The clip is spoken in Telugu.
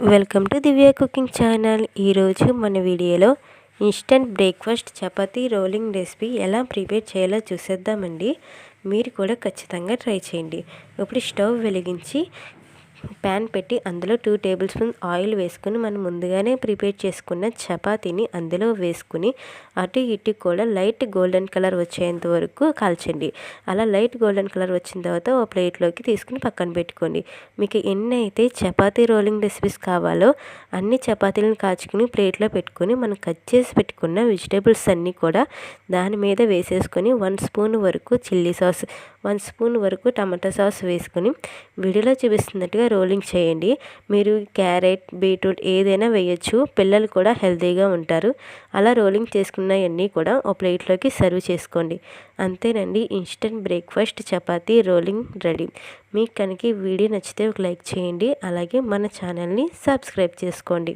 Welcome to Divya cooking channel. ఈరోజు మన వీడియోలో instant breakfast chapati rolling recipe ఎలా ప్రిపేర్ చేయాలో చూసేద్దామండి. మీరు కూడా ఖచ్చితంగా ట్రై చేయండి. ఇప్పుడు స్టవ్ వెలిగించి ప్యాన్ పెట్టి అందులో 2 టేబుల్ స్పూన్ ఆయిల్ వేసుకుని మనం ముందుగానే ప్రిపేర్ చేసుకున్న చపాతీని అందులో వేసుకుని అటు ఇటు కూడా లైట్ గోల్డెన్ కలర్ వచ్చేంత వరకు కాల్చండి. అలా లైట్ గోల్డెన్ కలర్ వచ్చిన తర్వాత ఒక ప్లేట్లోకి తీసుకుని పక్కన పెట్టుకోండి. మీకు ఎన్ని అయితే చపాతీ రోలింగ్ రెసిపీస్ కావాలో అన్ని చపాతీలను కాచుకుని ప్లేట్లో పెట్టుకొని మనం కట్ చేసి పెట్టుకున్న వెజిటేబుల్స్ అన్నీ కూడా దాని మీద వేసేసుకొని 1 స్పూన్ వరకు చిల్లీ సాస్, 1 స్పూన్ వరకు టమాటా సాస్ వేసుకొని వీడియోలో చూపిస్తున్నట్టుగా రోలింగ్ చేయండి. మీరు క్యారెట్, బీట్రూట్ ఏదైనా వేయచ్చు. పిల్లలు కూడా హెల్తీగా ఉంటారు. అలా రోలింగ్ చేసుకున్నవన్నీ కూడా ఒక ప్లేట్లోకి సర్వ్ చేసుకోండి. అంతేనండి, instant breakfast chapati rolling ready. మీకు కనుక వీడియో నచ్చితే ఒక లైక్ చేయండి. అలాగే మన ఛానల్ని సబ్స్క్రైబ్ చేసుకోండి.